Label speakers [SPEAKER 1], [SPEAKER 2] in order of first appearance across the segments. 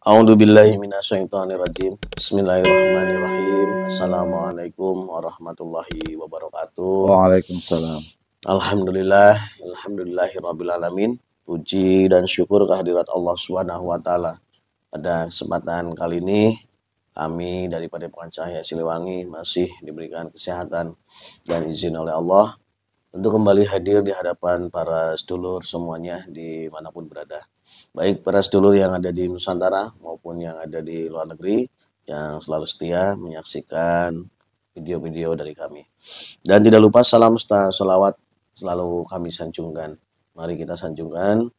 [SPEAKER 1] A'udzubillahi minasyaitonirrajim. Bismillahirrahmanirrahim. Assalamualaikum warahmatullahi wabarakatuh.
[SPEAKER 2] Waalaikumsalam.
[SPEAKER 1] Alhamdulillah, alhamdulillahirabbil alamin. Puji dan syukur kehadirat Allah Subhanahu wa taala. Pada kesempatan kali ini kami dari Padepokan Cahaya Siliwangi masih diberikan kesehatan dan izin oleh Allah untuk kembali hadir di hadapan para sedulur semuanya dimanapun berada. Baik para sedulur yang ada di Nusantara maupun yang ada di luar negeri yang selalu setia menyaksikan video-video dari kami. Dan tidak lupa salam salawat selalu kami sanjungkan. Mari kita sanjungkan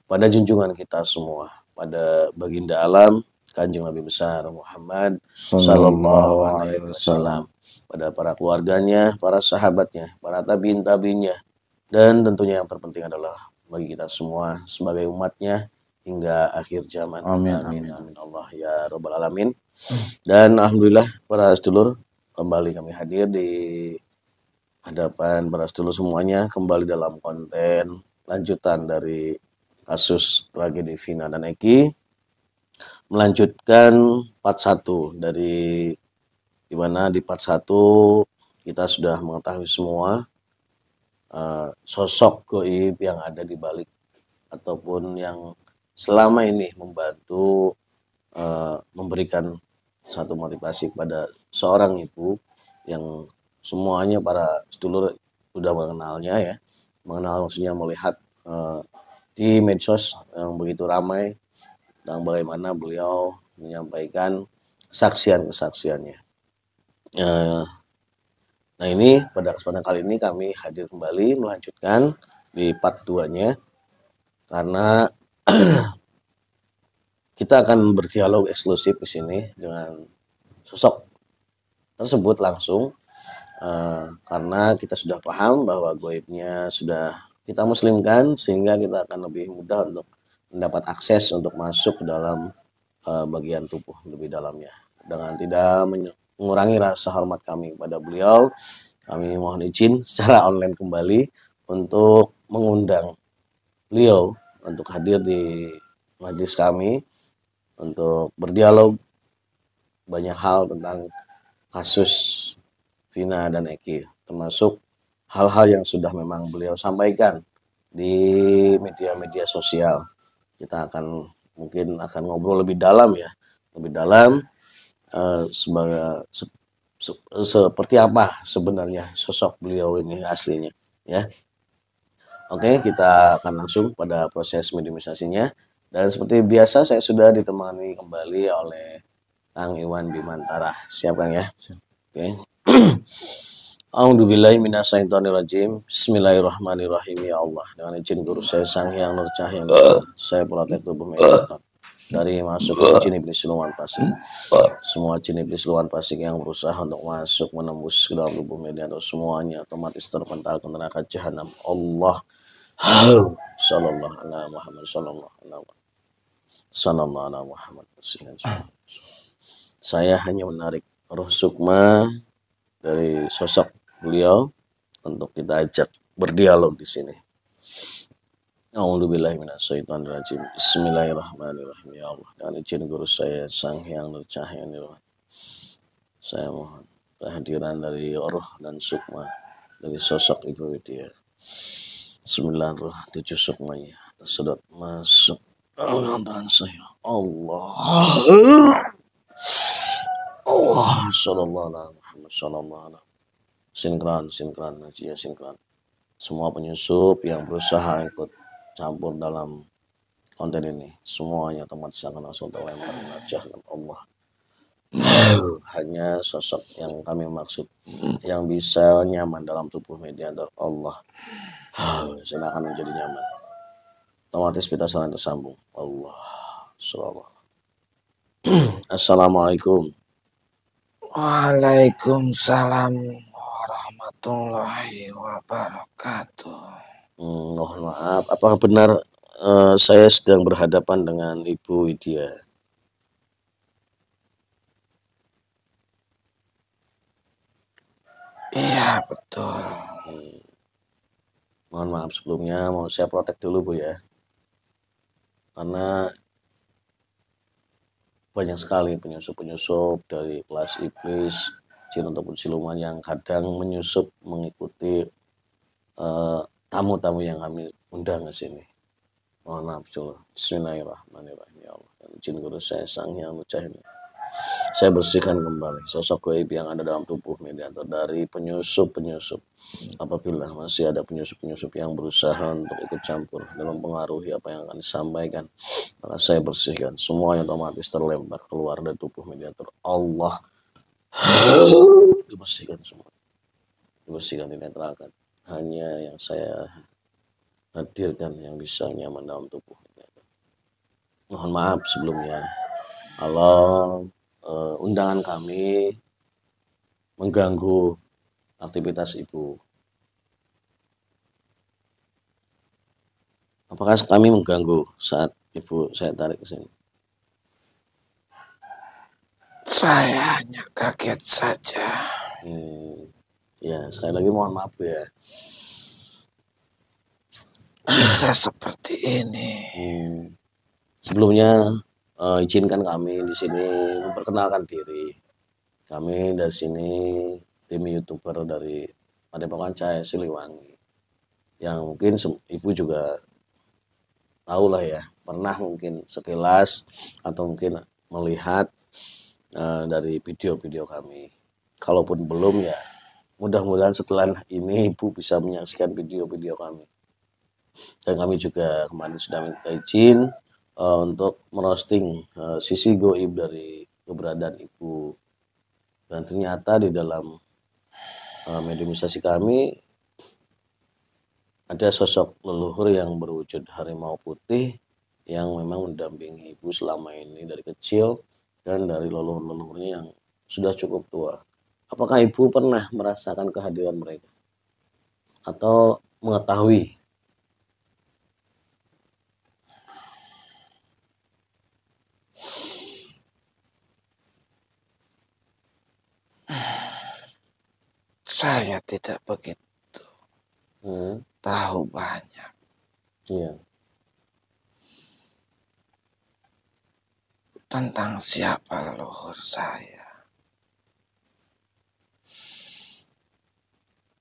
[SPEAKER 1] pada junjungan kita semua, pada baginda alam Kanjeng Nabi besar Muhammad sallallahu alaihi wasallam, pada para keluarganya, para sahabatnya, para tabiin-tabiinnya, dan tentunya yang terpenting adalah bagi kita semua sebagai umatnya hingga akhir zaman.
[SPEAKER 2] Amin,
[SPEAKER 1] Amin,
[SPEAKER 2] amin.
[SPEAKER 1] amin Allah ya rabbal alamin. Dan alhamdulillah para sedulur kembali kami hadir di hadapan para sedulur semuanya kembali dalam konten lanjutan dari kasus tragedi Vina dan Eki, melanjutkan part 1 dari dimana di part 1 kita sudah mengetahui semua sosok gaib yang ada di balik ataupun yang selama ini membantu memberikan satu motivasi kepada seorang ibu yang semuanya para sedulur sudah mengenalnya ya, mengenal maksudnya melihat di medsos yang begitu ramai tentang bagaimana beliau menyampaikan kesaksian-kesaksiannya. Nah ini pada kesempatan kali ini kami hadir kembali melanjutkan di part 2-nya karena kita akan berdialog eksklusif di sini dengan sosok tersebut langsung karena kita sudah paham bahwa gaibnya sudah kita muslimkan sehingga kita akan lebih mudah untuk mendapat akses untuk masuk ke dalam bagian tubuh lebih dalamnya. Dengan tidak mengurangi rasa hormat kami kepada beliau, kami mohon izin secara online kembali untuk mengundang beliau untuk hadir di majelis kami untuk berdialog banyak hal tentang kasus Vina dan Eki, termasuk hal-hal yang sudah memang beliau sampaikan di media-media sosial. Kita mungkin akan ngobrol lebih dalam ya, lebih dalam seperti apa sebenarnya sosok beliau ini aslinya ya. Oke, kita akan langsung pada proses minimalisasinya. Dan seperti biasa saya sudah ditemani kembali oleh Kang Iwan Bimantara. Siap Kang ya? Oke. A'udzubillahi minasyaitonirrajim. Bismillahirrahmanirrahim ya Allah. Dengan izin guru saya Sang Hyang Nur Cahya, saya protek tubuh meditator dari masuk ke jin iblis siluman pasik. Semua jin iblis siluman pasik yang berusaha untuk masuk menembus ke dalam tubuh meditator semuanya otomatis terpental ke neraka jahanam. Allah. Sallallahu alaihi Muhammad sallallahu alaihi Muhammad. Saya hanya menarik roh sukma dari sosok beliau untuk kita ajak berdialog di sini. A'udzubillahi minasyaitonirrajim. Bismillahirrahmanirrahim ya Allah. Dengan izin guru saya Sang Hyang Nur Cahya, saya mohon kehadiran dari roh dan sukma dari sosok Ibu Widya. 9 roh 7 sukmanya tersedot masuk dalam tangan saya. Allah. Allah sallallahu alaihi Muhammad sallallahu alaihi. Sinkron ya sinkron. Semua penyusup yang berusaha ikut campur dalam konten ini semuanya otomatis akan langsung terlempar ke jahanam Allah. Hanya sosok yang kami maksud yang bisa nyaman dalam tubuh mediator Allah silakan menjadi nyaman. Otomatis kita saling tersambung. Allah subhanahu. Assalamualaikum.
[SPEAKER 2] Waalaikumsalam warahmatullahi wabarakatuh.
[SPEAKER 1] Mohon maaf, apakah benar saya sedang berhadapan dengan Ibu Widya?
[SPEAKER 2] Iya betul.
[SPEAKER 1] Mohon maaf sebelumnya, mau saya protek dulu Bu ya, karena banyak sekali penyusup-penyusup dari kelas iblis, jin ataupun siluman yang kadang menyusup mengikuti tamu-tamu yang kami undang ke sini. Mohon maaf dulu. Bismillahirrahmanirrahim. Ya Allah, izin guru saya Sang Hyang Nucah ini. Saya bersihkan kembali sosok gaib yang ada dalam tubuh mediator dari penyusup-penyusup. Apabila masih ada penyusup-penyusup yang berusaha untuk ikut campur dalam pengaruhi apa yang akan disampaikan, maka saya bersihkan. Semuanya otomatis terlempar keluar dari tubuh mediator. Allah dibersihkan semua. Dibersihkan, dinetralkan. Hanya yang saya hadirkan yang bisa nyaman dalam tubuh mediator. Mohon maaf sebelumnya kalau undangan kami mengganggu aktivitas ibu. Apakah kami mengganggu saat ibu saya tarik ke sini?
[SPEAKER 2] Saya hanya kaget saja.
[SPEAKER 1] Ya, sekali lagi mohon maaf ya.
[SPEAKER 2] Bisa seperti ini.
[SPEAKER 1] Sebelumnya izinkan kami di sini memperkenalkan diri. Kami dari sini tim YouTuber dari Padepokan Cahaya Siliwangi. Yang mungkin ibu juga tahu lah ya, pernah mungkin sekilas atau mungkin melihat dari video-video kami. Kalaupun belum ya, mudah-mudahan setelah ini ibu bisa menyaksikan video-video kami. Dan kami juga kemarin sudah minta izin untuk merosting sisi goib dari keberadaan ibu. Dan ternyata di dalam mediumisasi kami ada sosok leluhur yang berwujud harimau putih yang memang mendampingi ibu selama ini dari kecil dan dari leluhur-leluhurnya yang sudah cukup tua. Apakah ibu pernah merasakan kehadiran mereka atau mengetahui?
[SPEAKER 2] Saya tidak begitu tahu banyak.
[SPEAKER 1] Iya.
[SPEAKER 2] Tentang siapa leluhur saya.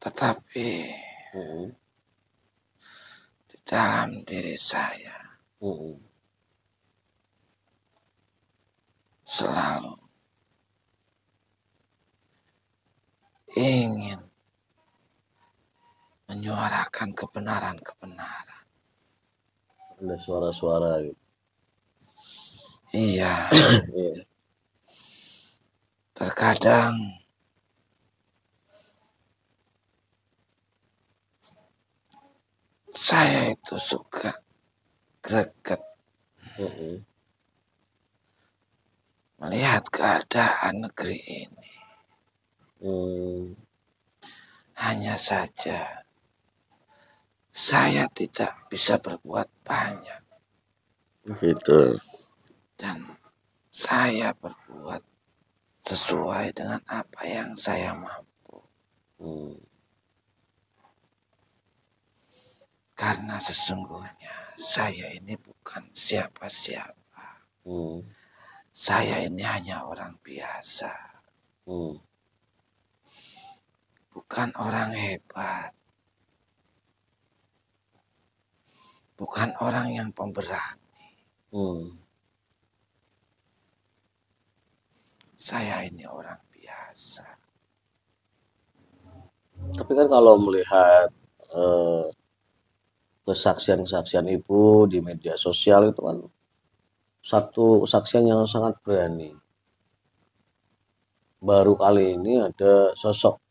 [SPEAKER 2] Tetapi di dalam diri saya selalu ingin menyuarakan kebenaran-kebenaran.
[SPEAKER 1] Ada suara-suara gitu.
[SPEAKER 2] Iya.
[SPEAKER 1] Iya.
[SPEAKER 2] Terkadang saya itu suka greget melihat keadaan negeri ini. Hanya saja saya tidak bisa berbuat banyak.
[SPEAKER 1] Gitu.
[SPEAKER 2] Dan saya berbuat sesuai dengan apa yang saya mampu. Karena sesungguhnya saya ini bukan siapa-siapa. Saya ini hanya orang biasa. Bukan orang hebat. Bukan orang yang pemberani. Saya ini orang biasa.
[SPEAKER 1] Tapi kan kalau melihat kesaksian-kesaksian ibu di media sosial itu kan satu kesaksian yang sangat berani. Baru kali ini ada sosok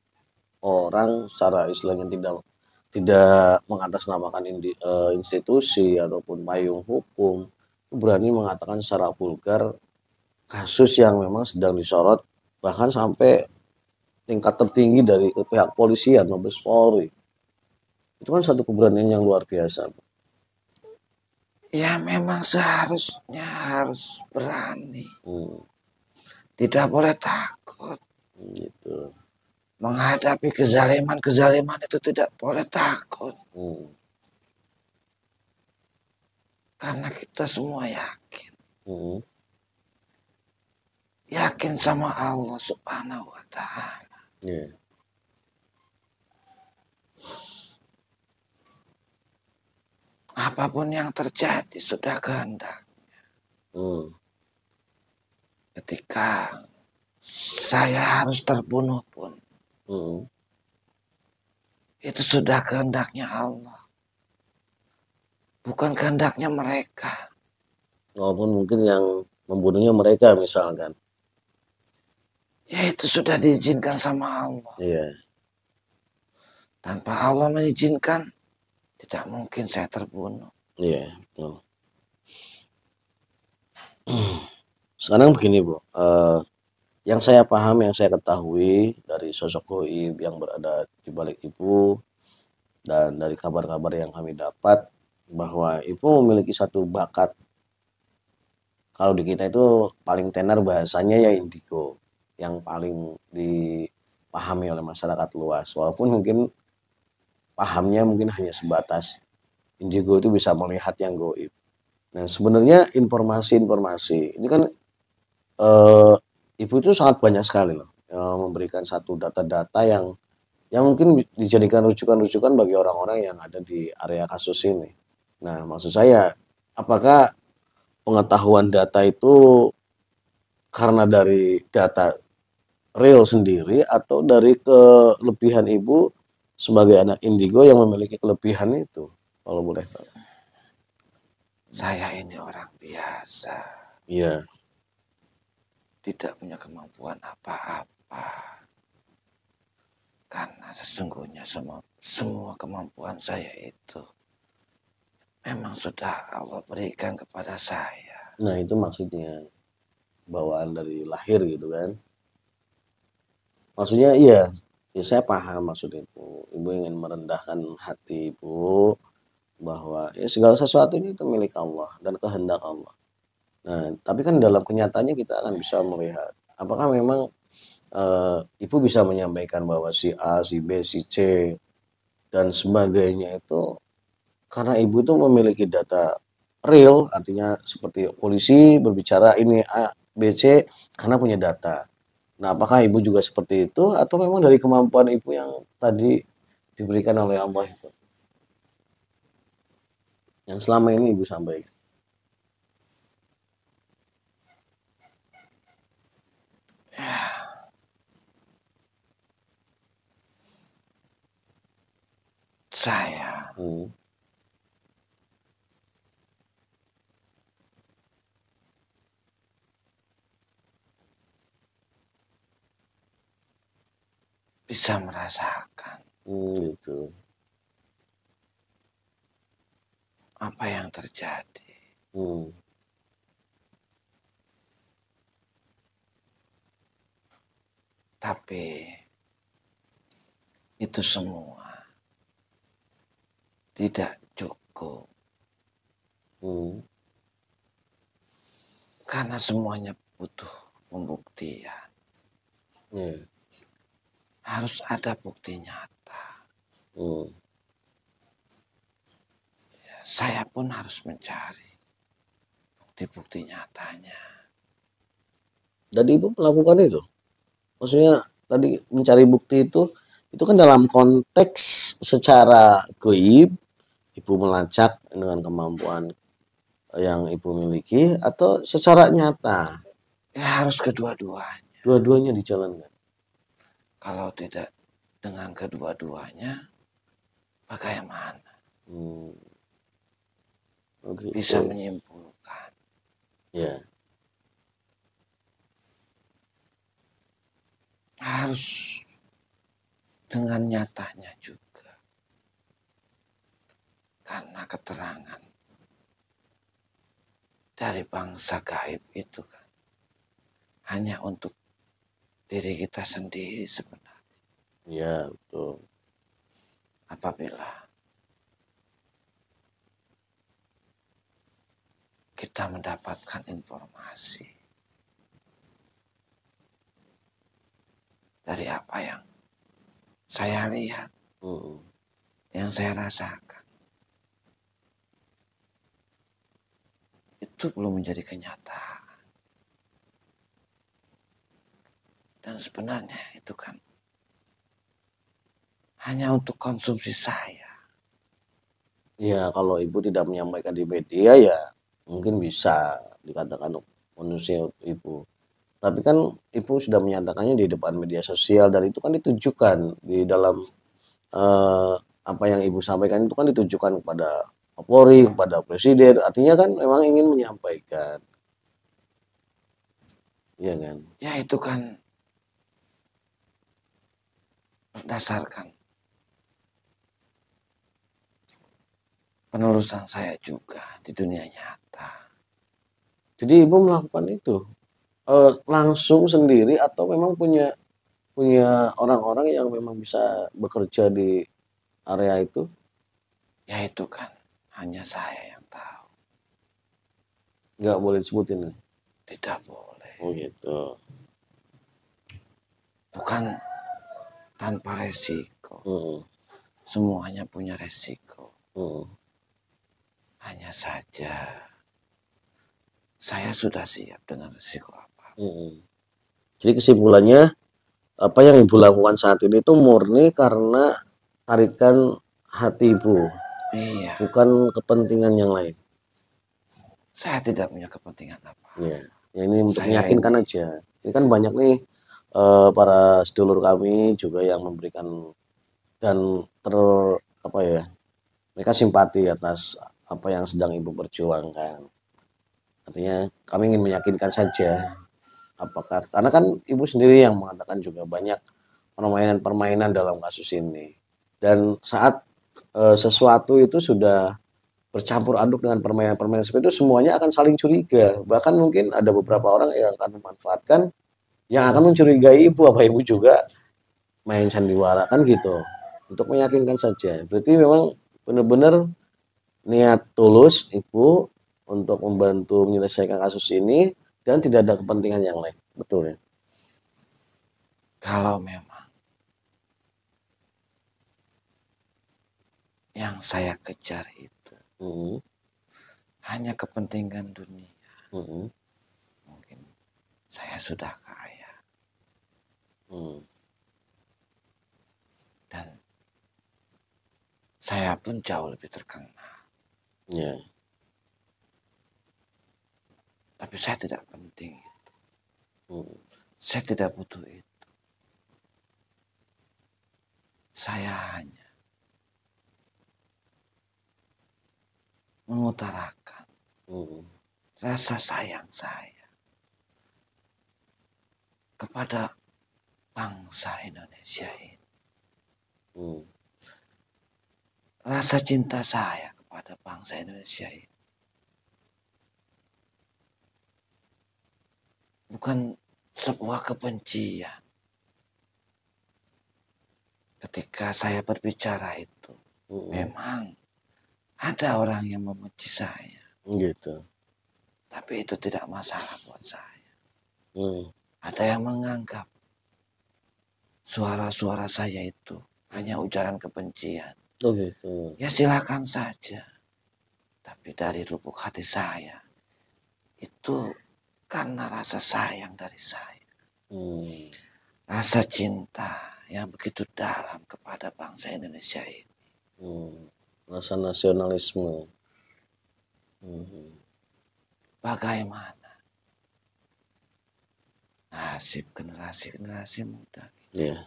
[SPEAKER 1] orang secara istilahnya tidak mengatasnamakan institusi ataupun payung hukum, berani mengatakan secara vulgar kasus yang memang sedang disorot bahkan sampai tingkat tertinggi dari pihak polisian, Mabes Polri. Itu kan satu keberanian yang luar biasa.
[SPEAKER 2] Ya memang seharusnya harus berani. Tidak boleh takut.
[SPEAKER 1] Gitu.
[SPEAKER 2] Menghadapi kezaliman itu tidak boleh takut. Karena kita semua yakin yakin sama Allah Subhanahu wa Ta'ala.
[SPEAKER 1] Ya.
[SPEAKER 2] Apapun yang terjadi sudah kehendak. Ketika saya harus terbunuh pun, itu sudah kehendaknya Allah. Bukan kehendaknya mereka.
[SPEAKER 1] Walaupun mungkin yang membunuhnya mereka misalkan.
[SPEAKER 2] Ya itu sudah diizinkan sama Allah.
[SPEAKER 1] Iya.
[SPEAKER 2] Tanpa Allah mengizinkan, tidak mungkin saya terbunuh.
[SPEAKER 1] Iya, betul. Sekarang begini Bu, yang saya paham, yang saya ketahui dari sosok goib yang berada di balik Ibu dan dari kabar-kabar yang kami dapat bahwa Ibu memiliki satu bakat. Kalau di kita itu paling tenar bahasanya ya indigo, yang paling dipahami oleh masyarakat luas. Walaupun mungkin pahamnya mungkin hanya sebatas indigo itu bisa melihat yang goib. Nah sebenarnya informasi-informasi ini kan Ibu itu sangat banyak sekali loh memberikan satu data-data yang mungkin dijadikan rujukan-rujukan bagi orang-orang yang ada di area kasus ini. Nah maksud saya, apakah pengetahuan data itu karena dari data real sendiri atau dari kelebihan Ibu sebagai anak indigo yang memiliki kelebihan itu, kalau boleh tahu?
[SPEAKER 2] Saya ini orang biasa.
[SPEAKER 1] Iya.
[SPEAKER 2] Tidak punya kemampuan apa-apa. Karena sesungguhnya semua kemampuan saya itu memang sudah Allah berikan kepada saya.
[SPEAKER 1] Nah itu maksudnya bawaan dari lahir gitu kan. Maksudnya iya, ya saya paham maksud Ibu. Ibu ingin merendahkan hati Ibu bahwa ya segala sesuatunya itu milik Allah dan kehendak Allah. Nah, tapi kan dalam kenyataannya kita akan bisa melihat apakah memang Ibu bisa menyampaikan bahwa si A, si B, si C dan sebagainya itu karena Ibu itu memiliki data real, artinya seperti polisi berbicara ini A, B, C karena punya data. Nah, apakah Ibu juga seperti itu atau memang dari kemampuan Ibu yang tadi diberikan oleh Allah itu? Yang selama ini Ibu sampaikan.
[SPEAKER 2] Saya bisa merasakan
[SPEAKER 1] Gitu.
[SPEAKER 2] apa yang terjadi. Tapi itu semua tidak cukup. Karena semuanya butuh pembuktian. Harus ada bukti nyata. Ya, saya pun harus mencari bukti-bukti nyatanya.
[SPEAKER 1] Dan Ibu melakukan itu. Maksudnya tadi mencari bukti itu kan dalam konteks secara goib Ibu melacak dengan kemampuan yang Ibu miliki atau secara nyata?
[SPEAKER 2] Ya harus kedua-duanya.
[SPEAKER 1] Dua-duanya dijalankan.
[SPEAKER 2] Kalau tidak dengan kedua-duanya, bagaimana? Bisa menyimpulkan.
[SPEAKER 1] Ya.
[SPEAKER 2] Harus dengan nyatanya juga. Karena keterangan dari bangsa gaib itu kan hanya untuk diri kita sendiri sebenarnya.
[SPEAKER 1] Ya, betul.
[SPEAKER 2] Apabila kita mendapatkan informasi dari apa yang saya lihat, yang saya rasakan, itu belum menjadi kenyataan. Dan sebenarnya itu kan hanya untuk konsumsi saya.
[SPEAKER 1] Ya kalau ibu tidak menyampaikan di media ya mungkin bisa dikatakan manusia ibu. Tapi kan ibu sudah menyatakannya di depan media sosial dan itu kan ditujukan di dalam apa yang ibu sampaikan itu kan ditujukan kepada Kapolri, kepada Presiden. Artinya kan memang ingin menyampaikan. Iya kan?
[SPEAKER 2] Ya itu kan berdasarkan penelusuran saya juga di dunia nyata.
[SPEAKER 1] Jadi ibu melakukan itu langsung sendiri atau memang punya punya orang-orang yang memang bisa bekerja di area itu?
[SPEAKER 2] Ya itu kan hanya saya yang tahu.
[SPEAKER 1] Nggak boleh disebutin.
[SPEAKER 2] Tidak boleh.
[SPEAKER 1] Oh gitu.
[SPEAKER 2] Bukan tanpa resiko. Semuanya punya resiko. Hanya saja saya sudah siap dengan resiko apa.
[SPEAKER 1] Jadi kesimpulannya apa yang ibu lakukan saat ini itu murni karena tarikan hati ibu,
[SPEAKER 2] Iya.
[SPEAKER 1] bukan kepentingan yang lain.
[SPEAKER 2] Saya tidak punya kepentingan apa.
[SPEAKER 1] Ya, ya ini untuk
[SPEAKER 2] Saya
[SPEAKER 1] meyakinkan aja. Ini kan banyak nih para sedulur kami juga yang memberikan dan apa ya, mereka simpati atas apa yang sedang ibu perjuangkan. Artinya kami ingin meyakinkan saja. Apakah karena kan ibu sendiri yang mengatakan juga banyak permainan-permainan dalam kasus ini. Dan saat sesuatu itu sudah bercampur aduk dengan permainan-permainan seperti itu semuanya akan saling curiga. Bahkan mungkin ada beberapa orang yang akan memanfaatkan yang akan mencurigai ibu apa ibu juga main sandiwara kan gitu. Untuk meyakinkan saja. Berarti memang benar-benar niat tulus ibu untuk membantu menyelesaikan kasus ini dan tidak ada kepentingan yang lain. Betul ya?
[SPEAKER 2] Kalau memang yang saya kejar itu hanya kepentingan dunia, mungkin saya sudah kaya dan saya pun jauh lebih terkenal.
[SPEAKER 1] Ya.
[SPEAKER 2] Tapi saya tidak penting itu. Saya tidak butuh itu. Saya hanya mengutarakan rasa sayang saya kepada bangsa Indonesia ini. Rasa cinta saya kepada bangsa Indonesia ini bukan sebuah kebencian. Ketika saya berbicara itu, memang ada orang yang membenci saya.
[SPEAKER 1] Gitu.
[SPEAKER 2] Tapi itu tidak masalah buat saya. Ada yang menganggap suara-suara saya itu hanya ujaran kebencian.
[SPEAKER 1] Oh gitu.
[SPEAKER 2] Ya silakan saja. Tapi dari lubuk hati saya, itu karena rasa sayang dari saya. Rasa cinta yang begitu dalam kepada bangsa Indonesia ini.
[SPEAKER 1] Rasa nasionalisme.
[SPEAKER 2] Bagaimana nasib generasi-generasi muda
[SPEAKER 1] Ya,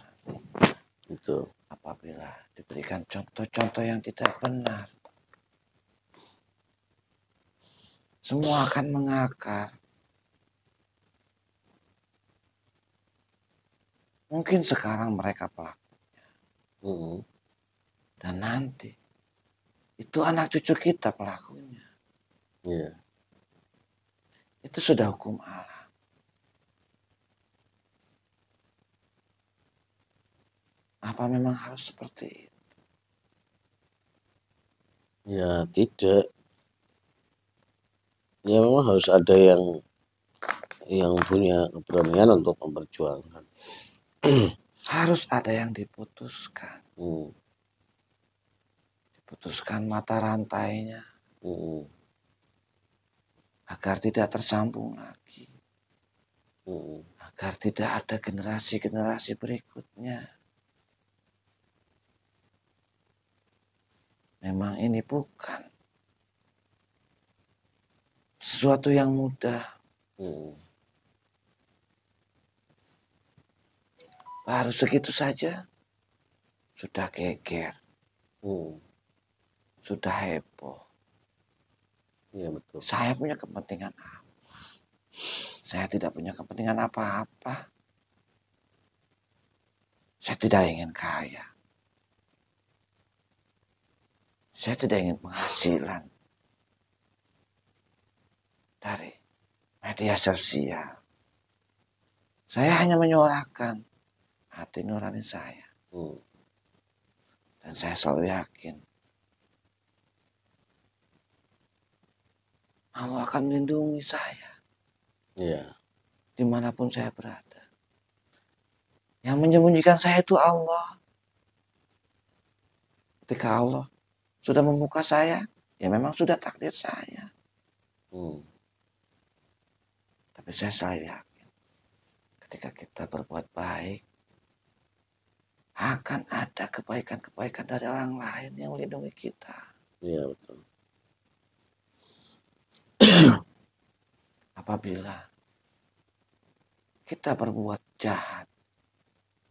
[SPEAKER 1] itu.
[SPEAKER 2] apabila diberikan contoh-contoh yang tidak benar, semua akan mengakar. Mungkin sekarang mereka pelakunya, dan nanti itu anak cucu kita pelakunya.
[SPEAKER 1] Ya.
[SPEAKER 2] Itu sudah hukum alam. Apa memang harus seperti itu?
[SPEAKER 1] Ya tidak. Ya memang harus ada yang punya keberanian untuk memperjuangkan.
[SPEAKER 2] Harus ada yang diputuskan. Diputuskan mata rantainya. Agar tidak tersambung lagi. agar tidak ada generasi-generasi berikutnya. Memang ini bukan sesuatu yang mudah. Baru segitu saja sudah geger, sudah heboh.
[SPEAKER 1] Iya betul.
[SPEAKER 2] Saya punya kepentingan apa? Saya tidak punya kepentingan apa-apa. Saya tidak ingin kaya. Saya tidak ingin penghasilan dari media sosial. Saya hanya menyuarakan hati nurani saya. Dan saya selalu yakin Allah akan melindungi saya.
[SPEAKER 1] Iya.
[SPEAKER 2] Dimanapun saya berada. Yang menyembunyikan saya itu Allah. Ketika Allah sudah membuka saya, ya memang sudah takdir saya. Tapi saya selalu yakin, ketika kita berbuat baik, akan ada kebaikan-kebaikan dari orang lain yang melindungi kita.
[SPEAKER 1] Iya betul.
[SPEAKER 2] Apabila kita berbuat jahat,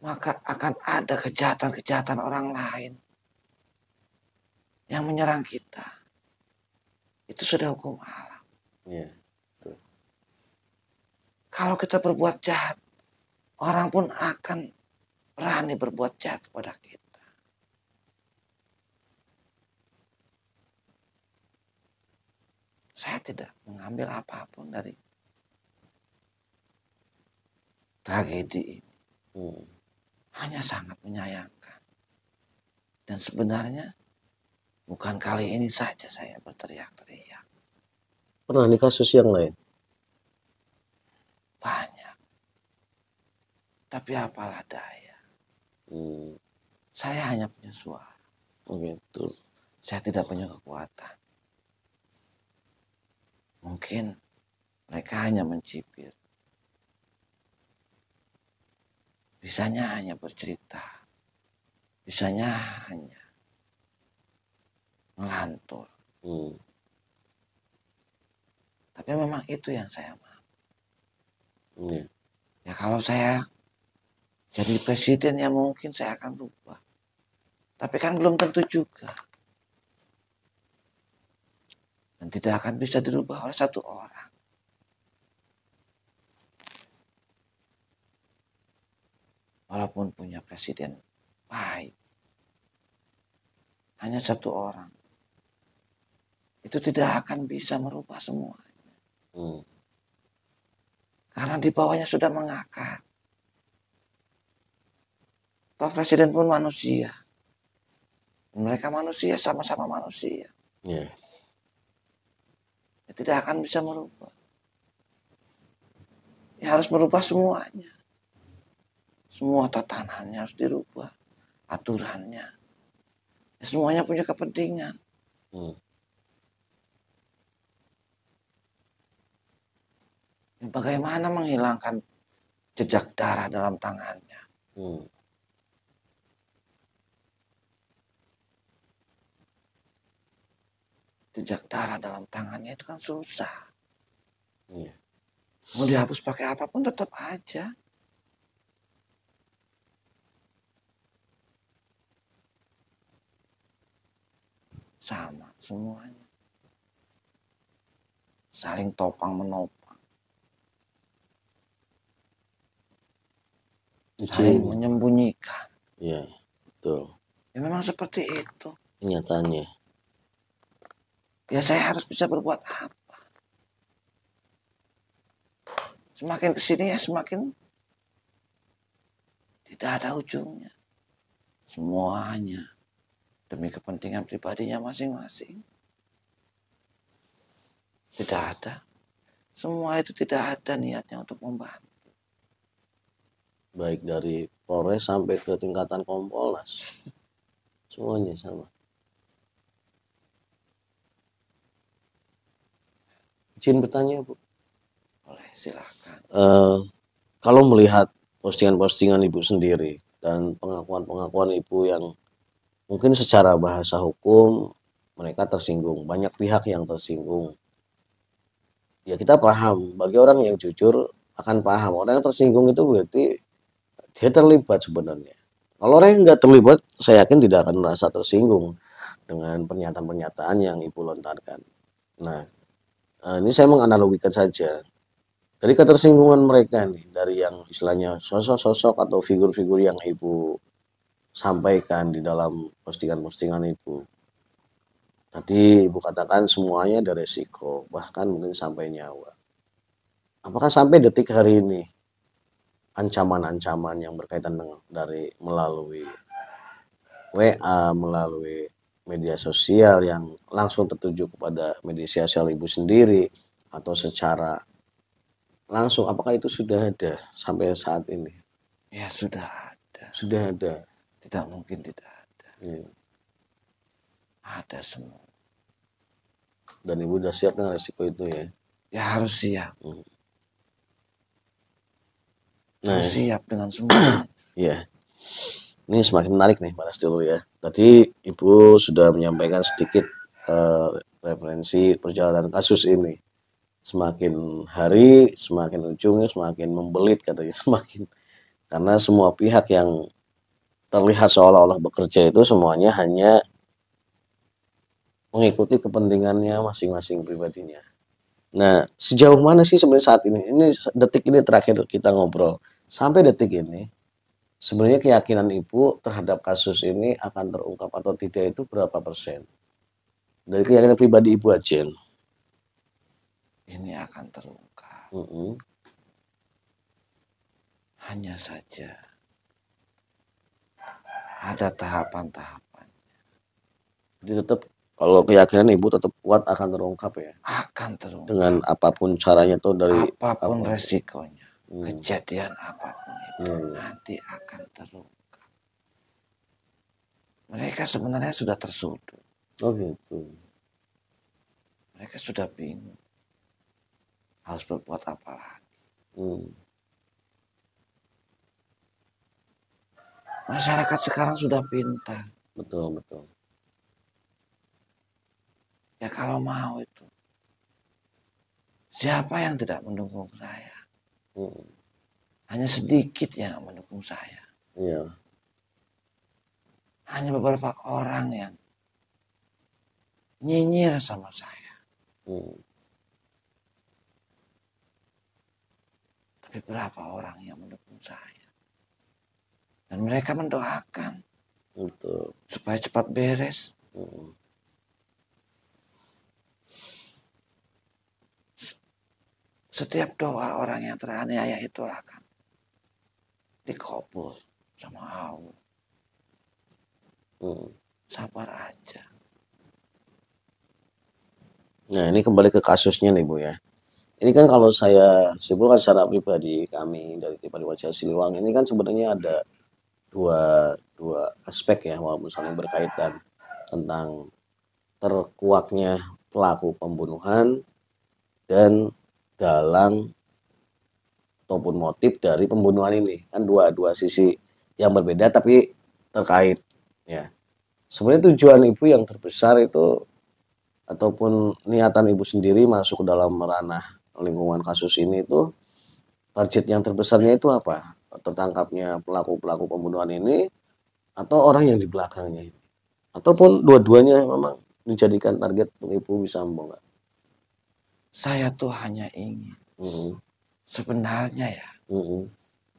[SPEAKER 2] maka akan ada kejahatan-kejahatan orang lain yang menyerang kita. Itu sudah hukum alam.
[SPEAKER 1] Iya.
[SPEAKER 2] Kalau kita berbuat jahat, orang pun akan berani berbuat jahat kepada kita. Saya tidak mengambil apapun dari tragedi ini. Hanya sangat menyayangkan. Dan sebenarnya bukan kali ini saja saya berteriak-teriak.
[SPEAKER 1] Pernah di kasus yang lain?
[SPEAKER 2] Banyak. Tapi apalah daya. Saya hanya punya suara.
[SPEAKER 1] Gitu.
[SPEAKER 2] Saya tidak punya kekuatan. Mungkin mereka hanya mencibir. Bisanya hanya bercerita. Bisanya hanya ngelantur. Tapi memang itu yang saya mau. Ya kalau saya jadi presiden ya mungkin saya akan berubah. Tapi kan belum tentu juga. Dan tidak akan bisa dirubah oleh satu orang. Walaupun punya presiden baik. Hanya satu orang. Itu tidak akan bisa merubah semuanya. Karena di bawahnya sudah mengakar. Toh presiden pun manusia. Mereka manusia, sama-sama manusia.
[SPEAKER 1] Yeah.
[SPEAKER 2] Ya, tidak akan bisa merubah. Ya harus merubah semuanya. Semua tatanannya harus dirubah. Aturannya. Ya, semuanya punya kepentingan. Ya, bagaimana menghilangkan jejak darah dalam tangannya? Jejak darah dalam tangannya itu kan susah. Mau dihapus pakai apapun tetap aja. Sama semuanya. Saling topang menopang. Saling menyembunyikan.
[SPEAKER 1] Iya, betul.
[SPEAKER 2] Ya memang seperti itu.
[SPEAKER 1] Kenyataannya.
[SPEAKER 2] Ya saya harus bisa berbuat apa? Semakin kesini ya semakin tidak ada ujungnya. Semuanya demi kepentingan pribadinya masing-masing. Tidak ada. Semua itu tidak ada niatnya untuk membantu.
[SPEAKER 1] Baik dari Polres sampai ke tingkatan Kompolnas. Semuanya sama. Izin bertanya, Bu.
[SPEAKER 2] Boleh, silakan.
[SPEAKER 1] kalau melihat postingan-postingan ibu sendiri dan pengakuan-pengakuan ibu yang mungkin secara bahasa hukum mereka tersinggung, banyak pihak yang tersinggung. Ya kita paham, bagi orang yang jujur akan paham, orang yang tersinggung itu berarti dia terlibat sebenarnya. Kalau orang yang nggak terlibat, saya yakin tidak akan merasa tersinggung dengan pernyataan-pernyataan yang ibu lontarkan. Nah, ini saya menganalogikan saja. Dari ketersinggungan mereka nih, dari yang istilahnya sosok-sosok atau figur-figur yang ibu sampaikan di dalam postingan-postingan ibu. Tadi ibu katakan semuanya ada resiko, bahkan mungkin sampai nyawa. Apakah sampai detik hari ini ancaman-ancaman yang berkaitan dengan dari melalui WA, melalui media sosial yang langsung tertuju kepada media sosial ibu sendiri atau secara langsung, apakah itu sudah ada sampai saat ini?
[SPEAKER 2] Ya sudah ada.
[SPEAKER 1] Sudah ada.
[SPEAKER 2] Tidak mungkin tidak ada.
[SPEAKER 1] Ya.
[SPEAKER 2] Ada semua.
[SPEAKER 1] Dan ibu udah siap dengan resiko itu ya?
[SPEAKER 2] Ya harus siap.
[SPEAKER 1] Nah,
[SPEAKER 2] harus siap dengan semua.
[SPEAKER 1] Ya, ini semakin menarik nih Mas dulu ya. Tadi ibu sudah menyampaikan sedikit referensi perjalanan kasus ini. Semakin hari, semakin ujungnya semakin membelit katanya, semakin karena semua pihak yang terlihat seolah-olah bekerja itu semuanya hanya mengikuti kepentingannya masing-masing pribadinya. Nah, sejauh mana sih sebenarnya saat ini? Ini detik ini terakhir kita ngobrol. Sampai detik ini, sebenarnya keyakinan ibu terhadap kasus ini akan terungkap atau tidak itu berapa persen? Dari keyakinan pribadi ibu aja.
[SPEAKER 2] Ini akan terungkap. Hanya saja ada tahapan-tahapannya.
[SPEAKER 1] Jadi tetap kalau keyakinan ibu tetap kuat akan terungkap ya?
[SPEAKER 2] Akan terungkap.
[SPEAKER 1] Dengan apapun caranya tuh dari
[SPEAKER 2] apapun resikonya, kejadian apapun itu nanti akan terungkap. Mereka sebenarnya sudah tersudut.
[SPEAKER 1] Oh gitu.
[SPEAKER 2] Mereka sudah bingung harus berbuat apa lagi. Masyarakat sekarang sudah pintar.
[SPEAKER 1] Betul, betul.
[SPEAKER 2] Ya kalau mau itu. Siapa yang tidak mendukung saya? Hanya sedikit yang mendukung saya.
[SPEAKER 1] Iya.
[SPEAKER 2] Hanya beberapa orang yang nyinyir sama saya. Tapi berapa orang yang mendukung saya? Dan mereka mendoakan.
[SPEAKER 1] Betul.
[SPEAKER 2] Supaya cepat beres. Setiap doa orang yang teraniaya itu akan dikabul sama Allah. Sabar aja.
[SPEAKER 1] Nah ini kembali ke kasusnya nih Bu ya. Ini kan kalau saya simpulkan secara pribadi kami dari Tipa di Wajah Siliwangi ini kan sebenarnya ada dua aspek ya, walaupun saling berkaitan, tentang terkuaknya pelaku pembunuhan dan dalang ataupun motif dari pembunuhan ini. Kan dua sisi yang berbeda tapi terkait ya. Sebenarnya tujuan ibu yang terbesar itu ataupun niatan ibu sendiri masuk ke dalam ranah lingkungan kasus ini itu, target yang terbesarnya itu apa? Tertangkapnya pelaku-pelaku pembunuhan ini atau orang yang di belakangnya ini? Ataupun dua-duanya memang dijadikan target untuk ibu bisa membongkar?
[SPEAKER 2] Saya tuh hanya ingin. Sebenarnya ya.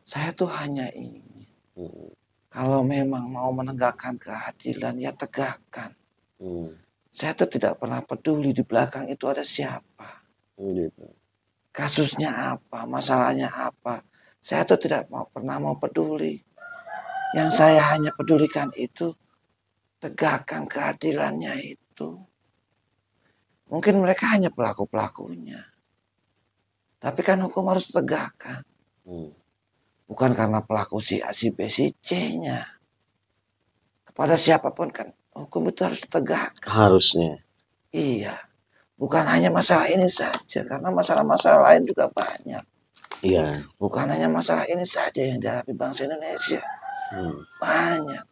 [SPEAKER 2] Saya tuh hanya ingin. Kalau memang mau menegakkan keadilan ya tegakkan. Saya tuh tidak pernah peduli di belakang itu ada siapa.
[SPEAKER 1] Gitu.
[SPEAKER 2] Kasusnya apa, masalahnya apa. Saya tuh tidak pernah mau peduli. Yang saya hanya pedulikan itu tegakkan keadilannya itu. Mungkin mereka hanya pelaku-pelakunya. Tapi kan hukum harus tegakkan. Bukan karena pelaku si A, si B, si C-nya. Kepada siapapun kan hukum itu harus ditegakkan.
[SPEAKER 1] Harusnya.
[SPEAKER 2] Iya. Bukan hanya masalah ini saja. Karena masalah-masalah lain juga banyak.
[SPEAKER 1] Iya.
[SPEAKER 2] Bukan hanya masalah ini saja yang dihadapi bangsa Indonesia. Banyak.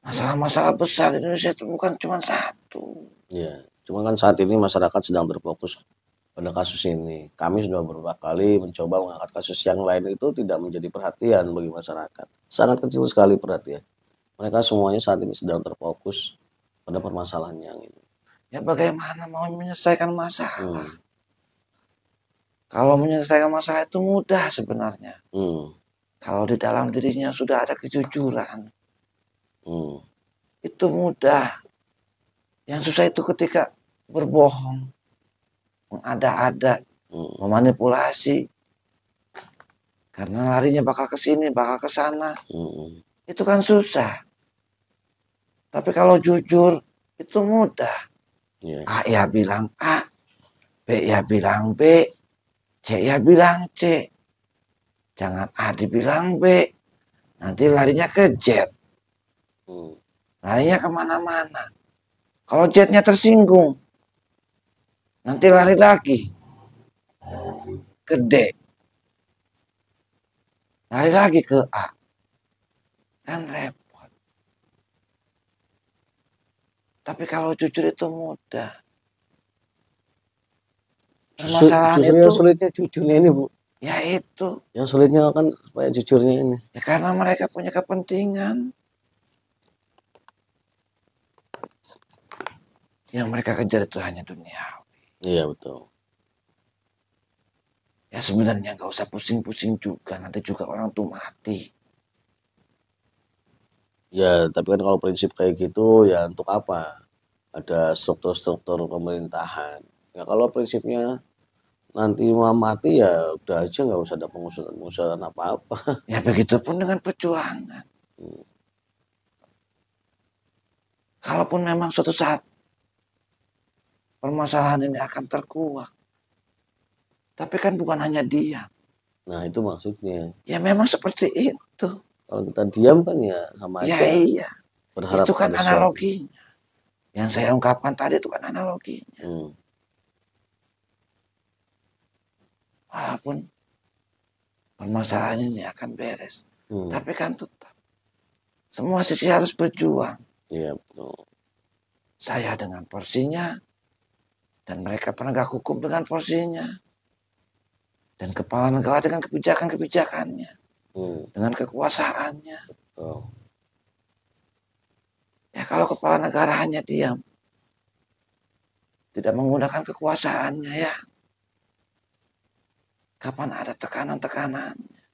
[SPEAKER 2] Masalah-masalah besar di Indonesia itu bukan cuma satu.
[SPEAKER 1] Iya. Cuma kan saat ini masyarakat sedang berfokus pada kasus ini. Kami sudah beberapa kali mencoba mengangkat kasus yang lain, itu tidak menjadi perhatian bagi masyarakat. Sangat kecil sekali perhatian. Mereka semuanya saat ini sedang terfokus pada permasalahan yang ini.
[SPEAKER 2] Ya bagaimana mau menyelesaikan masalah? Kalau menyelesaikan masalah itu mudah sebenarnya. Kalau di dalam dirinya sudah ada kejujuran, itu mudah. Yang susah itu ketika berbohong, mengada-ada, memanipulasi. Karena larinya bakal ke sini, bakal ke sana. Itu kan susah. Tapi kalau jujur, itu mudah. A ya bilang A, B ya bilang B, C ya bilang C. Jangan A dibilang B, nanti larinya ke Z. Larinya kemana-mana. Kalau Z-nya tersinggung, nanti lari lagi ke D. Lari lagi ke A. Kan repot. Tapi kalau jujur itu mudah.
[SPEAKER 1] Permasalahan justru itu, yang sulitnya jujurnya ini, Bu.
[SPEAKER 2] Ya itu.
[SPEAKER 1] Yang sulitnya kan supaya jujurnya ini.
[SPEAKER 2] Ya karena mereka punya kepentingan. Yang mereka kejar itu hanya duniawi.
[SPEAKER 1] Iya betul.
[SPEAKER 2] Ya sebenarnya nggak usah pusing-pusing juga. Nanti juga orang tuh mati.
[SPEAKER 1] Ya tapi kan kalau prinsip kayak gitu ya untuk apa? Ada struktur-struktur pemerintahan. Ya kalau prinsipnya nanti mau mati ya udah aja, nggak usah ada pengusutan apa-apa.
[SPEAKER 2] Ya begitupun dengan perjuangan. Kalaupun memang suatu saat permasalahan ini akan terkuak, tapi kan bukan hanya diam.
[SPEAKER 1] Nah itu maksudnya.
[SPEAKER 2] Ya memang seperti itu.
[SPEAKER 1] Kalau kita diam kan ya sama aja.
[SPEAKER 2] Ya iya.
[SPEAKER 1] Berharap
[SPEAKER 2] itu kan analoginya. Yang saya ungkapkan tadi itu kan analoginya. Walaupun permasalahan ini akan beres, tapi kan tetap semua sisi harus berjuang. Iya betul. Saya dengan porsinya, dan mereka penegak hukum dengan porsinya, dan kepala negara dengan kebijakan-kebijakannya, dengan kekuasaannya. Ya kalau kepala negara hanya diam, tidak menggunakan kekuasaannya, ya kapan ada tekanan-tekanannya?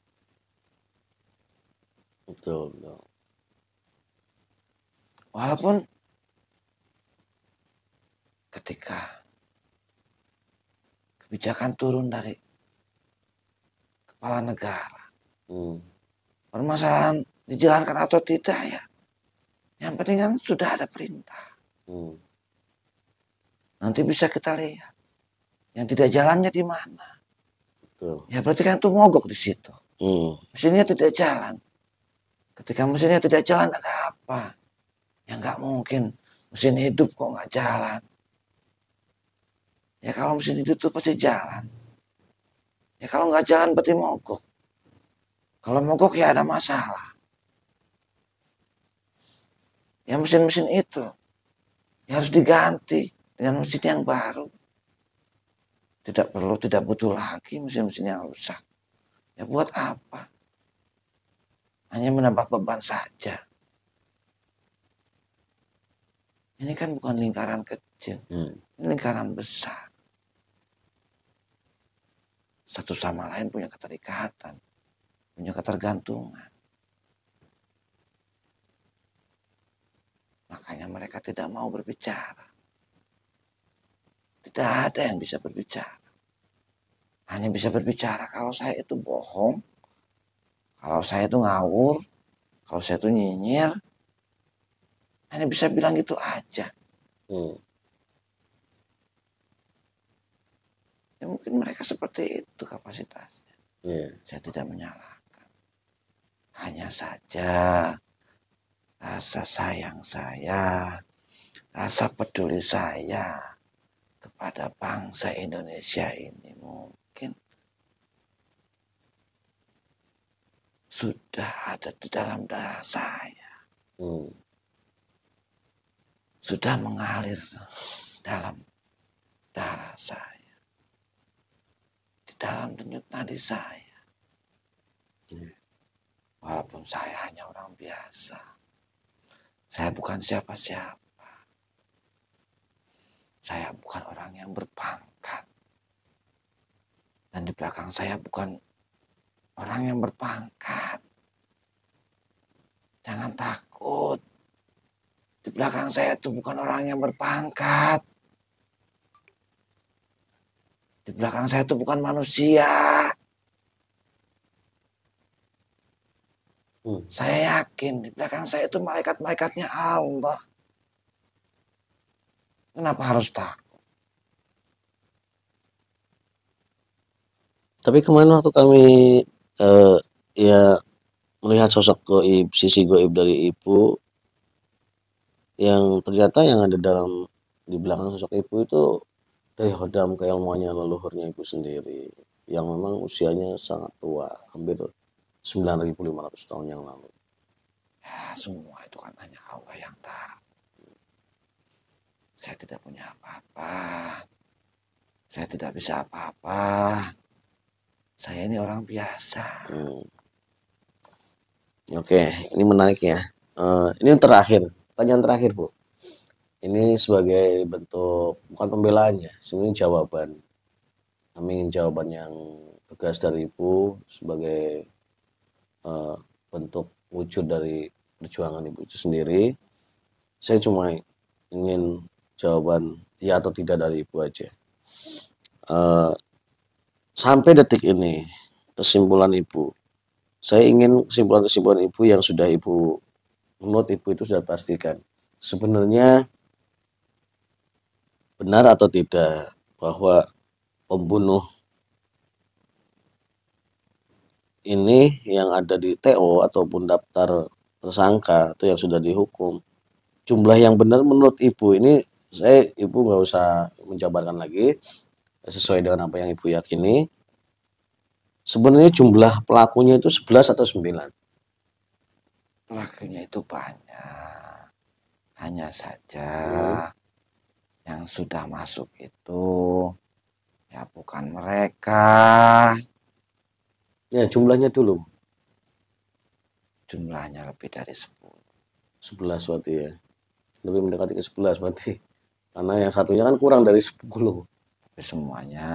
[SPEAKER 2] Betul. Walaupun ketika kebijakan turun dari kepala negara, permasalahan dijalankan atau tidak, ya yang penting kan sudah ada perintah. Nanti bisa kita lihat yang tidak jalannya di mana. Ya berarti kan itu mogok di situ. Mesinnya tidak jalan. Ketika mesinnya tidak jalan, ada apa? Ya nggak mungkin mesin hidup kok nggak jalan. Ya kalau mesin hidup itu pasti jalan. Ya kalau nggak jalan berarti mogok. Kalau mogok ya ada masalah. Ya mesin-mesin itu ya harus diganti dengan mesin yang baru. Tidak butuh lagi mesin-mesin yang rusak. Ya buat apa? Hanya menambah beban saja. Ini kan bukan lingkaran kecil. Ini lingkaran besar. Satu sama lain punya keterikatan. Punya ketergantungan. Makanya mereka tidak mau berbicara. Tidak ada yang bisa berbicara. Hanya bisa berbicara kalau saya itu bohong, kalau saya itu ngawur, kalau saya itu nyinyir. Hanya bisa bilang gitu aja. Ya mungkin mereka seperti itu kapasitasnya. Saya tidak menyalahkan. Hanya saja rasa sayang saya, rasa peduli saya kepada bangsa Indonesia ini mungkin sudah ada di dalam darah saya. Sudah mengalir dalam darah saya. Di dalam denyut nadi saya. Walaupun saya hanya orang biasa. Saya bukan siapa-siapa. Saya bukan orang yang berpangkat. Dan di belakang saya bukan orang yang berpangkat. Jangan takut. Di belakang saya itu bukan orang yang berpangkat. Di belakang saya itu bukan manusia. Saya yakin di belakang saya itu malaikat-malaikatnya Allah. Kenapa harus takut?
[SPEAKER 1] Tapi kemarin waktu kami ya melihat sosok goib, sisi goib dari ibu, yang ternyata yang ada di belakang sosok ibu itu dari hodam keilmuannya leluhurnya ibu sendiri, yang memang usianya sangat tua, hampir 9.500 tahun yang lalu.
[SPEAKER 2] Ya, semua itu kan hanya Allah yang tahu. Saya tidak punya apa-apa. Saya tidak bisa apa-apa. Saya ini orang biasa.
[SPEAKER 1] Oke, ini menarik ya. Ini yang terakhir, pertanyaan terakhir, Bu. Ini sebagai bentuk, bukan pembelaannya, sebenarnya jawaban. Kami ingin jawaban yang tegas dari Ibu sebagai bentuk wujud dari perjuangan Ibu itu sendiri. Saya cuma ingin jawaban ya atau tidak dari Ibu aja. Sampai detik ini, kesimpulan Ibu, saya ingin kesimpulan-kesimpulan Ibu yang sudah Ibu, menurut Ibu itu sudah pastikan. Sebenarnya benar atau tidak bahwa pembunuh ini yang ada di TO ataupun daftar tersangka atau yang sudah dihukum, jumlah yang benar menurut Ibu ini, Ibu nggak usah menjabarkan lagi, sesuai dengan apa yang Ibu yakini. Sebenarnya jumlah pelakunya itu 11 atau 9?
[SPEAKER 2] Pelakunya itu banyak. Hanya saja yang sudah masuk itu ya bukan mereka.
[SPEAKER 1] Ya, jumlahnya dulu.
[SPEAKER 2] Jumlahnya lebih dari 10.
[SPEAKER 1] 11 berarti ya. Lebih mendekati ke 11 berarti. Karena yang satunya kan kurang dari 10.
[SPEAKER 2] Tapi semuanya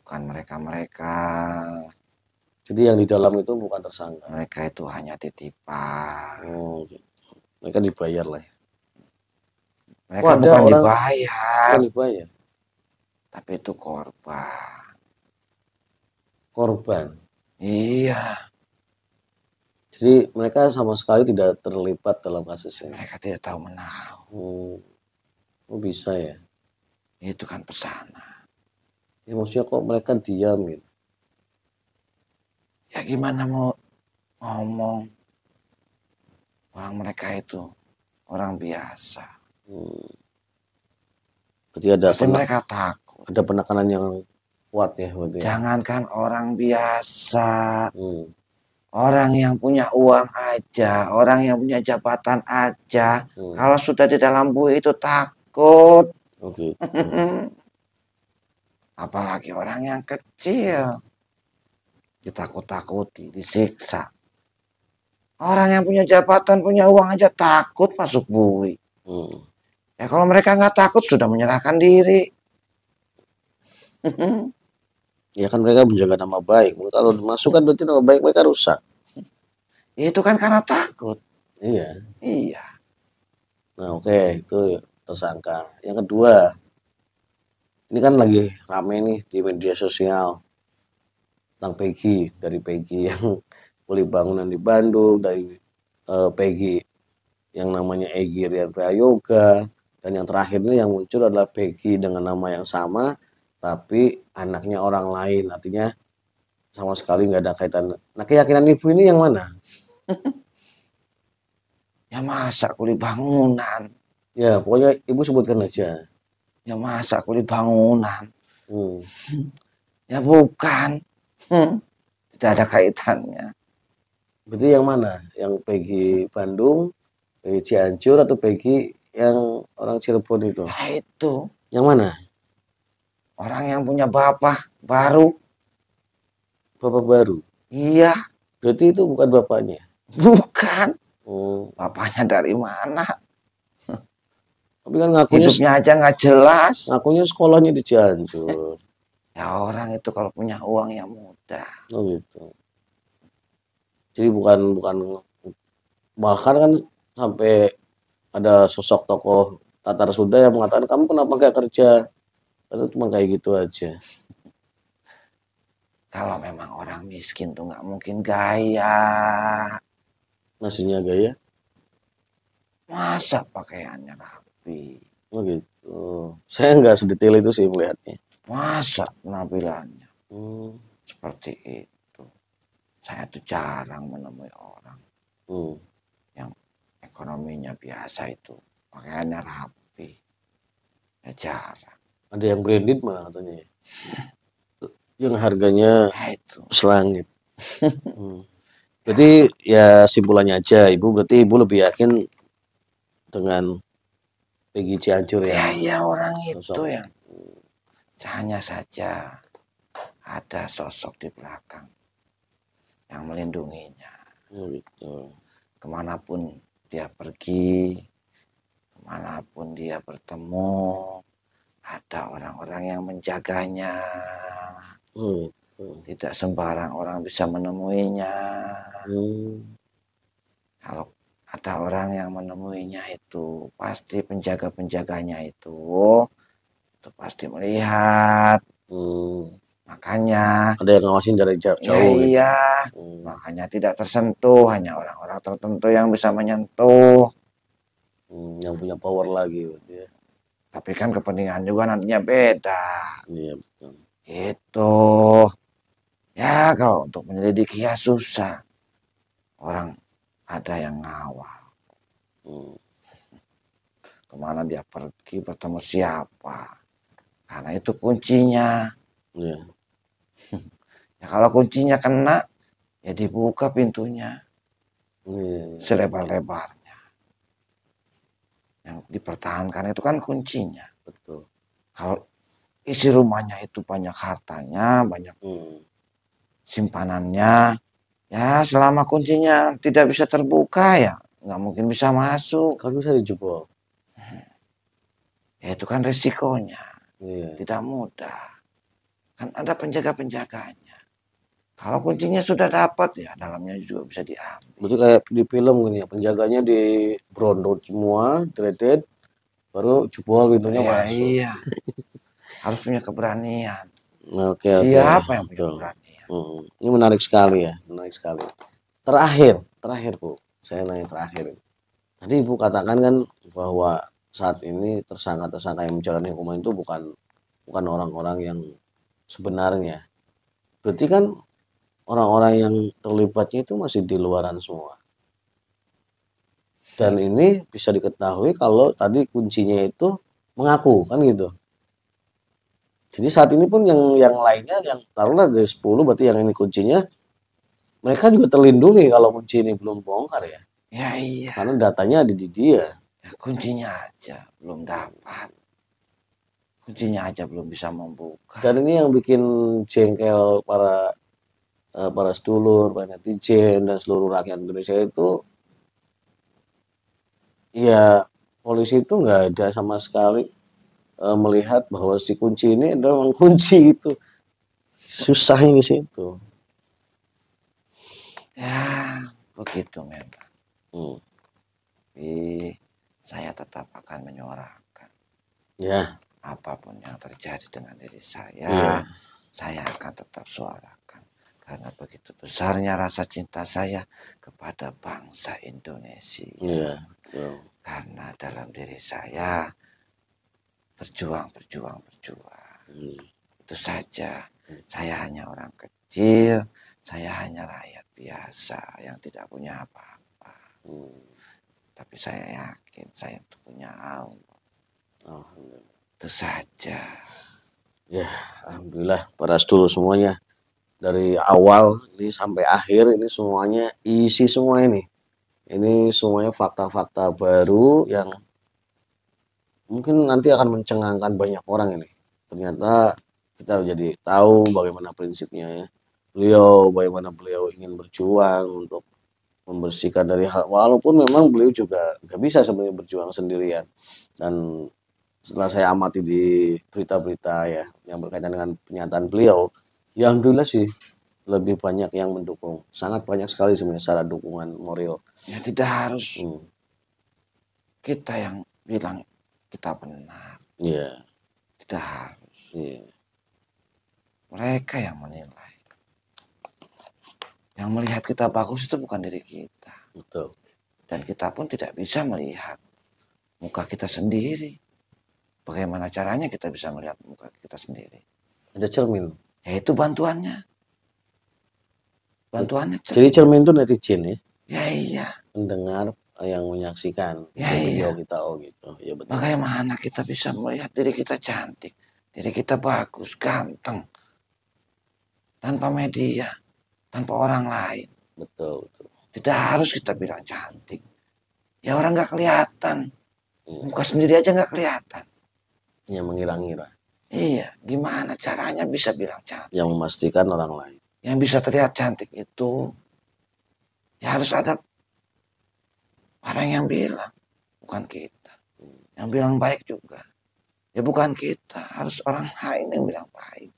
[SPEAKER 2] bukan mereka-mereka.
[SPEAKER 1] Jadi yang di dalam itu bukan tersangka.
[SPEAKER 2] Mereka itu hanya titipan.
[SPEAKER 1] Gitu. Mereka dibayar lah ya.
[SPEAKER 2] Mereka bukan dibayar.
[SPEAKER 1] Bukan dibayar.
[SPEAKER 2] Tapi itu korban.
[SPEAKER 1] Korban.
[SPEAKER 2] Iya.
[SPEAKER 1] Jadi mereka sama sekali tidak terlibat dalam kasus ini.
[SPEAKER 2] Mereka tidak tahu menahu.
[SPEAKER 1] Oh bisa ya.
[SPEAKER 2] Itu kan pesanan.
[SPEAKER 1] Ya maksudnya kok mereka diam gitu.
[SPEAKER 2] Ya gimana mau ngomong. Orang mereka itu orang biasa.
[SPEAKER 1] Berarti ada
[SPEAKER 2] mereka takut.
[SPEAKER 1] Ada penekanan yang kuat ya berarti.
[SPEAKER 2] Jangankan orang biasa. Orang yang punya uang aja, orang yang punya jabatan aja, kalau sudah di dalam bui itu takut.
[SPEAKER 1] Okay.
[SPEAKER 2] Apalagi orang yang kecil, ditakut-takuti, disiksa. Orang yang punya jabatan, punya uang aja takut masuk bui. Ya kalau mereka nggak takut sudah menyerahkan diri.
[SPEAKER 1] Ya kan mereka menjaga nama baik. Kalau dimasukkan berarti nama baik mereka rusak.
[SPEAKER 2] Itu kan karena takut.
[SPEAKER 1] Iya.
[SPEAKER 2] Iya.
[SPEAKER 1] Nah oke, itu tersangka. Yang kedua, ini kan lagi rame nih di media sosial tentang Peggy, dari Peggy yang kuli bangunan di Bandung, dari Peggy yang namanya Egy Rian Prayoga, dan yang terakhir ini yang muncul adalah Peggy dengan nama yang sama tapi anaknya orang lain, artinya sama sekali nggak ada kaitan. Nah keyakinan Ibu ini yang mana?
[SPEAKER 2] Ya masa kuli bangunan.
[SPEAKER 1] Ya pokoknya Ibu sebutkan aja.
[SPEAKER 2] Ya masa kuli bangunan. Ya bukan. Tidak ada kaitannya.
[SPEAKER 1] Berarti yang mana? Yang Peggy Bandung, Peggy Cianjur, atau Peggy yang orang Cirebon itu?
[SPEAKER 2] Ya itu.
[SPEAKER 1] Yang mana?
[SPEAKER 2] Orang yang punya bapak baru.
[SPEAKER 1] Bapak baru?
[SPEAKER 2] Iya.
[SPEAKER 1] Berarti itu bukan bapaknya?
[SPEAKER 2] Bukan.
[SPEAKER 1] Oh.
[SPEAKER 2] Bapaknya dari mana?
[SPEAKER 1] Tapi kan ngakunya
[SPEAKER 2] hidupnya aja nggak jelas.
[SPEAKER 1] Ngakunya sekolahnya di Cianjur.
[SPEAKER 2] Ya orang itu kalau punya uang ya mudah.
[SPEAKER 1] Oh gitu. Jadi bukan bahkan kan sampai ada sosok tokoh Tatar Sunda yang mengatakan kamu kenapa nggak kerja? Itu cuma kayak gitu aja.
[SPEAKER 2] Kalau memang orang miskin tuh nggak mungkin gaya.
[SPEAKER 1] Maksudnya gaya?
[SPEAKER 2] Masa pakaiannya rapi?
[SPEAKER 1] Oh gitu. Saya nggak sedetail itu sih melihatnya.
[SPEAKER 2] Masa penampilannya seperti itu? Saya tuh jarang menemui orang yang ekonominya biasa itu pakaiannya rapi. Ya jarang.
[SPEAKER 1] Ada yang branded mah katanya. Yang harganya
[SPEAKER 2] itu
[SPEAKER 1] selangit. Berarti ya simpulannya aja, berarti ibu lebih yakin dengan Peggy Cianjur ya?
[SPEAKER 2] Ya orang itu yang hanya saja ada sosok di belakang yang melindunginya.
[SPEAKER 1] Gitu.
[SPEAKER 2] Kemanapun dia pergi, kemanapun dia bertemu, ada orang-orang yang menjaganya. Tidak sembarang orang bisa menemuinya. Kalau ada orang yang menemuinya itu pasti penjaga-penjaganya itu pasti melihat. Makanya
[SPEAKER 1] ada yang ngawasin dari jauh.
[SPEAKER 2] Iya. Makanya tidak tersentuh, hanya orang-orang tertentu yang bisa menyentuh.
[SPEAKER 1] Yang punya power lagi ya.
[SPEAKER 2] Tapi kan kepentingan juga nantinya beda.
[SPEAKER 1] Iya betul.
[SPEAKER 2] Gitu. Ya kalau untuk menyelidiki ya susah. Orang ada yang ngawal. Kemana dia pergi, bertemu siapa. Karena itu kuncinya.
[SPEAKER 1] Iya.
[SPEAKER 2] Ya kalau kuncinya kena, ya dibuka pintunya. Selebar-lebarnya. Yang dipertahankan itu kan kuncinya.
[SPEAKER 1] Betul.
[SPEAKER 2] Kalau isi rumahnya itu banyak hartanya, banyak simpanannya, ya selama kuncinya tidak bisa terbuka ya nggak mungkin bisa masuk.
[SPEAKER 1] Kan bisa dijebol.
[SPEAKER 2] Ya itu kan resikonya.
[SPEAKER 1] Iya.
[SPEAKER 2] Tidak mudah. Kan ada penjaga-penjaganya. Kalau kuncinya sudah dapat ya dalamnya juga bisa diambil.
[SPEAKER 1] Berarti kayak di film gini ya, penjaganya di brondol semua, dreaded, baru jebol pintunya masuk.
[SPEAKER 2] Iya. Harus punya keberanian.
[SPEAKER 1] Oke.
[SPEAKER 2] Siapa yang punya keberanian?
[SPEAKER 1] Ini menarik sekali ya, menarik sekali. Terakhir Bu, saya nanya terakhir. Tadi Ibu katakan kan bahwa saat ini tersangka-tersangka yang menjalani hukuman itu bukan orang-orang yang sebenarnya. Berarti kan orang-orang yang terlibatnya itu masih di luaran semua. Dan ini bisa diketahui kalau tadi kuncinya itu mengaku kan gitu. Jadi saat ini pun yang lainnya yang taruhlah dari 10 berarti yang ini kuncinya mereka juga terlindungi kalau kunci ini belum bongkar ya.
[SPEAKER 2] Ya iya.
[SPEAKER 1] Karena datanya ada di dia.
[SPEAKER 2] Ya, kuncinya aja belum dapat. Kuncinya aja belum bisa membuka.
[SPEAKER 1] Dan ini yang bikin jengkel para sedulur, para netizen dan seluruh rakyat Indonesia itu ya polisi itu nggak ada sama sekali melihat bahwa si kunci ini adalah memang kunci itu. Susahnya di situ.
[SPEAKER 2] Ya begitu memang. Tapi saya tetap akan menyuarakan.
[SPEAKER 1] Ya.
[SPEAKER 2] Apapun yang terjadi dengan diri saya, saya akan tetap suarakan. Karena begitu besarnya rasa cinta saya kepada bangsa Indonesia.
[SPEAKER 1] Iya.
[SPEAKER 2] Karena dalam diri saya berjuang. Itu saja. Saya hanya orang kecil, saya hanya rakyat biasa yang tidak punya apa-apa. Tapi saya yakin saya itu punya Allah. Itu saja.
[SPEAKER 1] Ya, alhamdulillah para sedulur semuanya. dari awal ini sampai akhir ini semuanya isi semua ini. Ini semuanya fakta-fakta baru yang mungkin nanti akan mencengangkan banyak orang ini. Ternyata kita jadi tahu bagaimana prinsipnya ya. Bagaimana beliau ingin berjuang untuk membersihkan dari hal, walaupun memang beliau juga nggak bisa sebenarnya berjuang sendirian. Dan setelah saya amati di berita-berita ya yang berkaitan dengan pernyataan beliau, ya alhamdulillah sih lebih banyak yang mendukung, sangat banyak sekali sebenarnya secara dukungan moral.
[SPEAKER 2] Ya tidak harus kita yang bilang kita benar.
[SPEAKER 1] Iya.
[SPEAKER 2] Tidak harus.
[SPEAKER 1] Iya.
[SPEAKER 2] Mereka yang menilai. Yang melihat kita bagus itu bukan diri kita.
[SPEAKER 1] Betul.
[SPEAKER 2] Dan kita pun tidak bisa melihat muka kita sendiri. Bagaimana caranya kita bisa melihat muka kita sendiri?
[SPEAKER 1] Ada cermin.
[SPEAKER 2] Yaitu bantuannya. Bantuannya cermin.
[SPEAKER 1] Jadi cermin itu netizen ya?
[SPEAKER 2] Ya iya.
[SPEAKER 1] Mendengar yang menyaksikan
[SPEAKER 2] ya,
[SPEAKER 1] video
[SPEAKER 2] iya.
[SPEAKER 1] kita, oh gitu. Ya betul.
[SPEAKER 2] Bagaimana kita bisa melihat diri kita cantik, diri kita bagus, ganteng, tanpa media, tanpa orang lain.
[SPEAKER 1] Betul, betul.
[SPEAKER 2] Tidak harus kita bilang cantik. Ya orang nggak kelihatan. Muka sendiri aja nggak kelihatan.
[SPEAKER 1] Ya mengira-ngira.
[SPEAKER 2] Iya, gimana caranya bisa bilang cantik?
[SPEAKER 1] Yang memastikan orang lain.
[SPEAKER 2] Yang bisa terlihat cantik itu, ya harus ada orang yang bilang, bukan kita. Yang bilang baik juga. Ya bukan kita, harus orang lain yang bilang baik.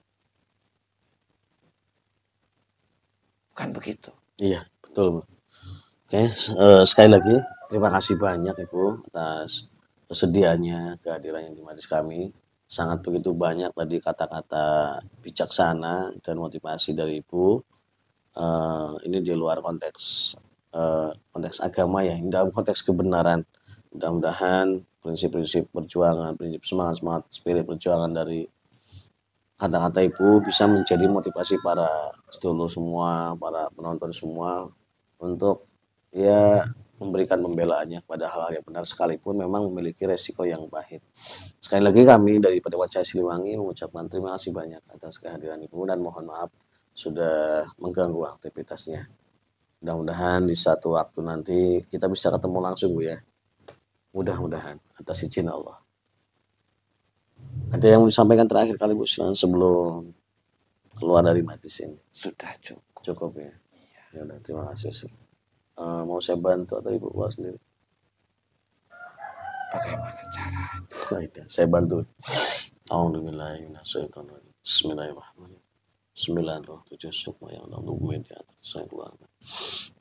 [SPEAKER 2] Bukan begitu.
[SPEAKER 1] Iya, betul Bu. Oke, sekali lagi terima kasih banyak Ibu atas kesediaannya, kehadirannya di majelis kami. Sangat begitu banyak tadi kata-kata bijaksana dan motivasi dari Ibu. Ini di luar konteks konteks agama ya, ini dalam konteks kebenaran. Mudah-mudahan prinsip-prinsip perjuangan, prinsip semangat-semangat spirit perjuangan dari kata-kata Ibu bisa menjadi motivasi para sedulur semua, para penonton semua untuk ya memberikan pembelaannya pada hal-hal yang benar sekalipun memang memiliki resiko yang pahit. Sekali lagi kami dari Padepokan Siliwangi mengucapkan terima kasih banyak atas kehadiran Ibu dan mohon maaf sudah mengganggu aktivitasnya. Mudah-mudahan di satu waktu nanti kita bisa ketemu langsung Bu ya. Mudah-mudahan atas izin Allah. Ada yang mau disampaikan terakhir kali Bu sebelum keluar dari majelis ini?
[SPEAKER 2] Sudah cukup.
[SPEAKER 1] Cukup ya. Ya udah, terima kasih sih. Mau saya bantu atau Ibu buat sendiri?
[SPEAKER 2] Bagaimana caranya?
[SPEAKER 1] Saya bantu. Alhamdulillahirrahmanirrahim. Bismillahirrahmanirrahim. 9 roh 7 sukma yang dalam tubuh media saya keluarga.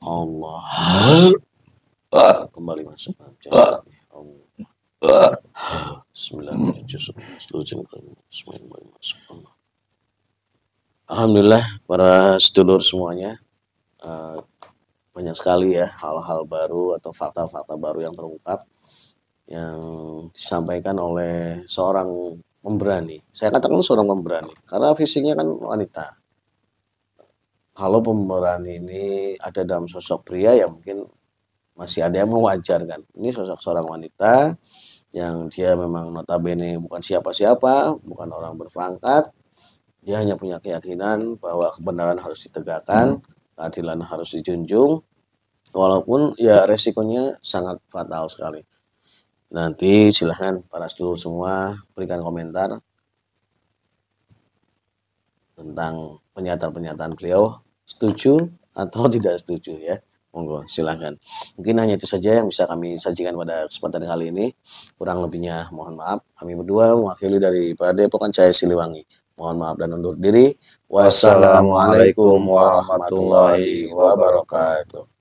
[SPEAKER 1] Allah. Kembali masuk Allah. Alhamdulillah para sedulur semuanya, banyak sekali ya hal-hal baru atau fakta-fakta baru yang terungkap yang disampaikan oleh seorang pemberani. Saya katakan seorang pemberani karena fisiknya kan wanita. Kalau pemberani ini ada dalam sosok pria ya mungkin masih ada yang mewajarkan. Ini sosok seorang wanita yang dia memang notabene bukan siapa-siapa, bukan orang berpangkat. Dia hanya punya keyakinan bahwa kebenaran harus ditegakkan, keadilan harus dijunjung, walaupun ya resikonya sangat fatal sekali. Nanti silahkan para sedulur semua berikan komentar tentang pernyataan-pernyataan beliau, setuju atau tidak setuju ya. Monggo silahkan. Mungkin hanya itu saja yang bisa kami sajikan pada kesempatan kali ini. Kurang lebihnya mohon maaf. Kami berdua mewakili dari Padepokan Cahaya Siliwangi. Mohon maaf dan undur diri. Wassalamualaikum warahmatullahi wabarakatuh.